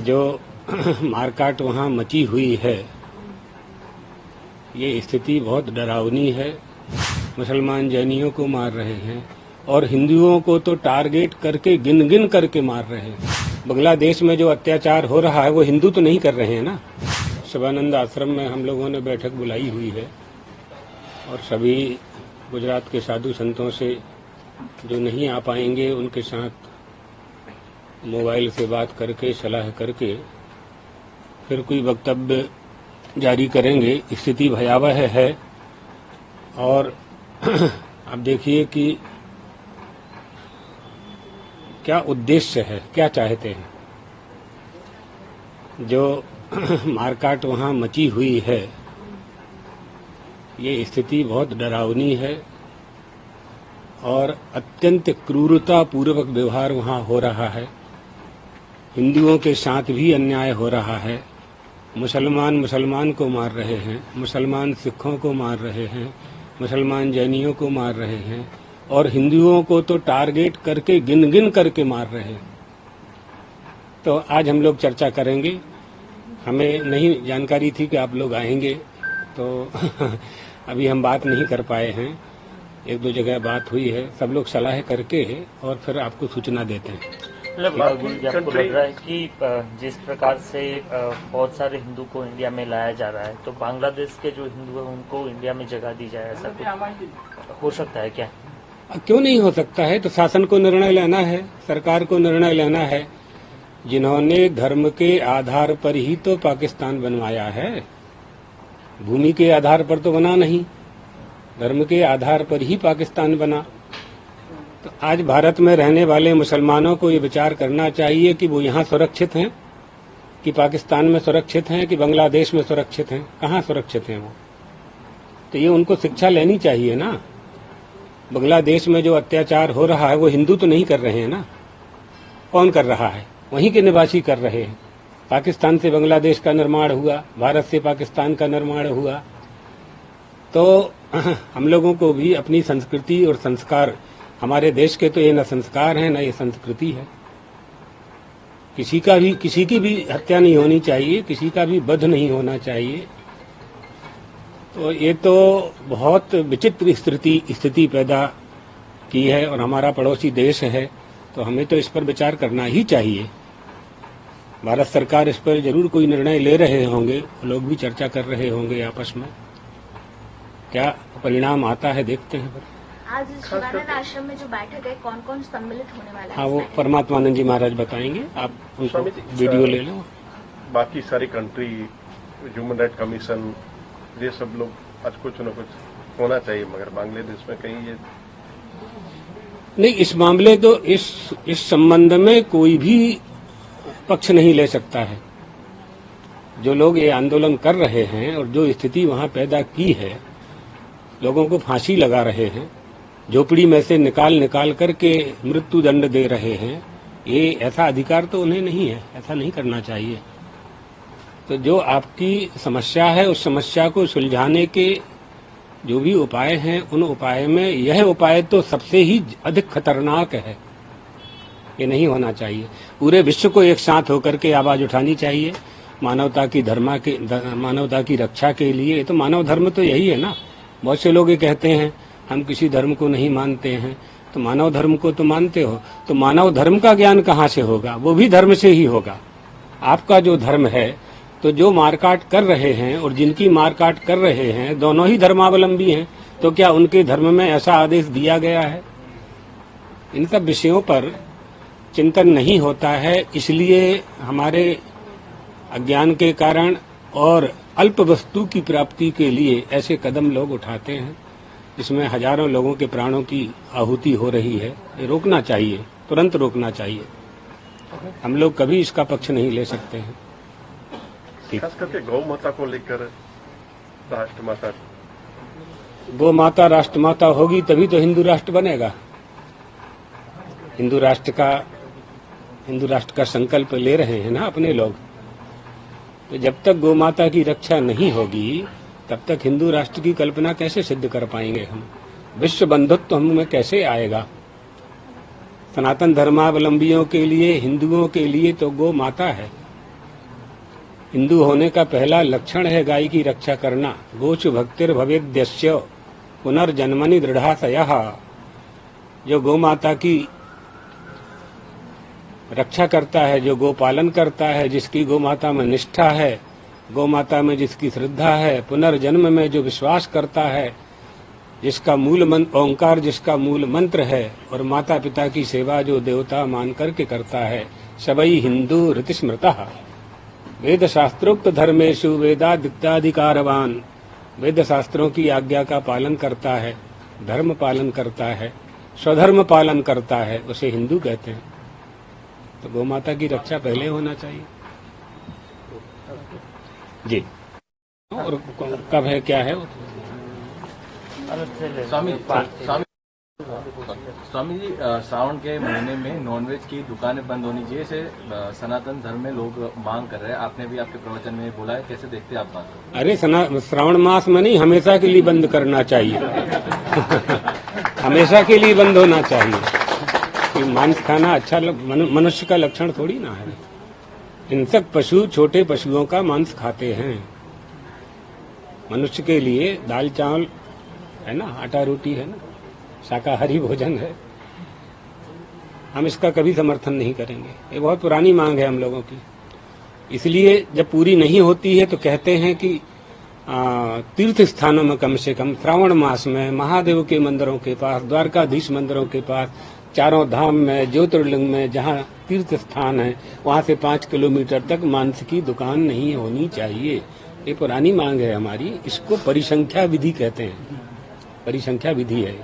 जो मारकाट वहाँ मची हुई है, ये स्थिति बहुत डरावनी है। मुसलमान जैनियों को मार रहे हैं और हिंदुओं को तो टारगेट करके गिन गिन करके मार रहे हैं। बांग्लादेश में जो अत्याचार हो रहा है वो हिंदू तो नहीं कर रहे हैं ना। शिवानंद आश्रम में हम लोगों ने बैठक बुलाई हुई है और सभी गुजरात के साधु संतों से जो नहीं आ पाएंगे उनके साथ मोबाइल से बात करके सलाह करके फिर कोई वक्तव्य जारी करेंगे। स्थिति भयावह है और अब देखिए कि क्या उद्देश्य है, क्या चाहते हैं। जो मारकाट वहाँ मची हुई है, ये स्थिति बहुत डरावनी है और अत्यंत क्रूरता पूर्वक व्यवहार वहाँ हो रहा है। हिंदुओं के साथ भी अन्याय हो रहा है। मुसलमान को मार रहे हैं, मुसलमान सिखों को मार रहे हैं, मुसलमान जैनियों को मार रहे हैं और हिंदुओं को तो टारगेट करके गिन गिन करके मार रहे हैं। तो आज हम लोग चर्चा करेंगे। हमें नहीं जानकारी थी कि आप लोग आएंगे, तो अभी हम बात नहीं कर पाए हैं। एक दो जगह बात हुई है, सब लोग सलाह करके और फिर आपको सूचना देते हैं। मतलब आपको लग रहा है कि जिस प्रकार से बहुत सारे हिंदू को इंडिया में लाया जा रहा है, तो बांग्लादेश के जो हिंदू हैं उनको इंडिया में जगह दी जाए, ऐसा कुछ हो सकता है क्या? क्यों नहीं हो सकता है। तो शासन को निर्णय लेना है, सरकार को निर्णय लेना है। जिन्होंने धर्म के आधार पर ही तो पाकिस्तान बनवाया है, भूमि के आधार पर तो बना नहीं, धर्म के आधार पर ही पाकिस्तान बना। तो आज भारत में रहने वाले मुसलमानों को ये विचार करना चाहिए कि वो यहाँ सुरक्षित हैं, कि पाकिस्तान में सुरक्षित हैं, कि बांग्लादेश में सुरक्षित हैं, कहाँ सुरक्षित हैं वो। तो ये उनको शिक्षा लेनी चाहिए ना। बांग्लादेश में जो अत्याचार हो रहा है वो हिंदू तो नहीं कर रहे हैं ना। कौन कर रहा है? वहीं के निवासी कर रहे हैं। पाकिस्तान से बांग्लादेश का निर्माण हुआ, भारत से पाकिस्तान का निर्माण हुआ। तो हम लोगों को भी अपनी संस्कृति और संस्कार, हमारे देश के तो ये न संस्कार है न ये संस्कृति है। किसी की भी हत्या नहीं होनी चाहिए, किसी का भी वध नहीं होना चाहिए। तो ये तो बहुत विचित्र स्थिति पैदा की है और हमारा पड़ोसी देश है, तो हमें तो इस पर विचार करना ही चाहिए। भारत सरकार इस पर जरूर कोई निर्णय ले रहे होंगे, लोग भी चर्चा कर रहे होंगे आपस में। क्या परिणाम आता है देखते हैं। आज शिवानंद आश्रम में जो बैठक है, कौन कौन सम्मिलित होने वाला है? हाँ, वो परमात्मानंद जी महाराज बताएंगे। आप उनको वीडियो ले लो। बाकी सारी कंट्री, ह्यूमन राइट कमीशन, ये सब लोग आज कुछ न कुछ होना चाहिए, मगर बांग्लादेश में कहीं ये नहीं। इस मामले तो इस संबंध में कोई भी पक्ष नहीं ले सकता है। जो लोग ये आंदोलन कर रहे हैं और जो स्थिति वहाँ पैदा की है, लोगों को फांसी लगा रहे हैं, झोपड़ी में से निकाल करके मृत्यु दंड दे रहे हैं, ये ऐसा अधिकार तो उन्हें नहीं है। ऐसा नहीं करना चाहिए। तो जो आपकी समस्या है, उस समस्या को सुलझाने के जो भी उपाय हैं, उन उपाय में यह उपाय तो सबसे ही अधिक खतरनाक है। ये नहीं होना चाहिए। पूरे विश्व को एक साथ होकर के आवाज उठानी चाहिए मानवता की रक्षा के लिए। तो मानव धर्म तो यही है ना। बहुत से लोग ये कहते हैं हम किसी धर्म को नहीं मानते हैं, तो मानव धर्म को तो मानते हो। तो मानव धर्म का ज्ञान कहाँ से होगा? वो भी धर्म से ही होगा। आपका जो धर्म है, तो जो मारकाट कर रहे हैं और जिनकी मारकाट कर रहे हैं, दोनों ही धर्मावलंबी हैं। तो क्या उनके धर्म में ऐसा आदेश दिया गया है? इन सब विषयों पर चिंतन नहीं होता है। इसलिए हमारे अज्ञान के कारण और अल्प वस्तु की प्राप्ति के लिए ऐसे कदम लोग उठाते हैं, इसमें हजारों लोगों के प्राणों की आहुति हो रही है। ये रोकना चाहिए, तुरंत रोकना चाहिए। हम लोग कभी इसका पक्ष नहीं ले सकते हैं। खास करके गौ माता को लेकर राष्ट्रमाता, गौ माता राष्ट्रमाता होगी तभी तो हिंदू राष्ट्र बनेगा। हिंदू राष्ट्र का संकल्प ले रहे हैं ना अपने लोग। तो जब तक गौ माता की रक्षा नहीं होगी, तब तक हिंदू राष्ट्र की कल्पना कैसे सिद्ध कर पाएंगे हम? विश्व बंधुत्व हमें कैसे आएगा? सनातन धर्मावलंबियों के लिए, हिंदुओं के लिए तो गौ माता है। हिंदू होने का पहला लक्षण है गाय की रक्षा करना। गोचु भक्तिर्भवेद्यस्य पुनर्जन्मनि दृढ़ाशयः। जो गौ माता की रक्षा करता है, जो गो पालन करता है, जिसकी गौ माता में निष्ठा है, गौ माता में जिसकी श्रद्धा है, पुनर्जन्म में जो विश्वास करता है, जिसका मूल ओंकार जिसका मूल मंत्र है, और माता पिता की सेवा जो देवता मान करके करता है, सबई हिंदू ऋतिस्मृतः। वेद शास्त्रोक्त धर्मेषु वेदादित्याधिकारवान। वेद शास्त्रों की आज्ञा का पालन करता है, धर्म पालन करता है, स्वधर्म पालन करता है, उसे हिंदू कहते हैं। तो गौ माता की रक्षा पहले होना चाहिए जी। और कब है, क्या है? स्वामी जी, श्रावण के महीने में नॉनवेज की दुकानें बंद होनी चाहिए, इसे सनातन धर्म में लोग मांग कर रहे हैं। आपने भी आपके प्रवचन में बोला है, कैसे देखते हैं आप बात को? अरे श्रावण मास में नहीं, हमेशा के लिए बंद करना चाहिए। हमेशा के लिए बंद होना चाहिए कि मांस खाना अच्छा मनुष्य का लक्षण थोड़ी ना है। हिंसक पशु छोटे पशुओं का मांस खाते हैं। मनुष्य के लिए दाल चावल है ना, आटा रोटी है ना, शाकाहारी भोजन है। हम इसका कभी समर्थन नहीं करेंगे। ये बहुत पुरानी मांग है हम लोगों की। इसलिए जब पूरी नहीं होती है तो कहते हैं कि तीर्थ स्थानों में कम से कम श्रावण मास में महादेव के मंदिरों के पास, द्वारकाधीश मंदिरों के पास, चारों धाम में, ज्योतिर्लिंग में जहाँ तीर्थ स्थान है, वहाँ से 5 किलोमीटर तक मांस की दुकान नहीं होनी चाहिए। ये पुरानी मांग है हमारी। इसको परिसंख्या विधि कहते हैं। परिसंख्या विधि है।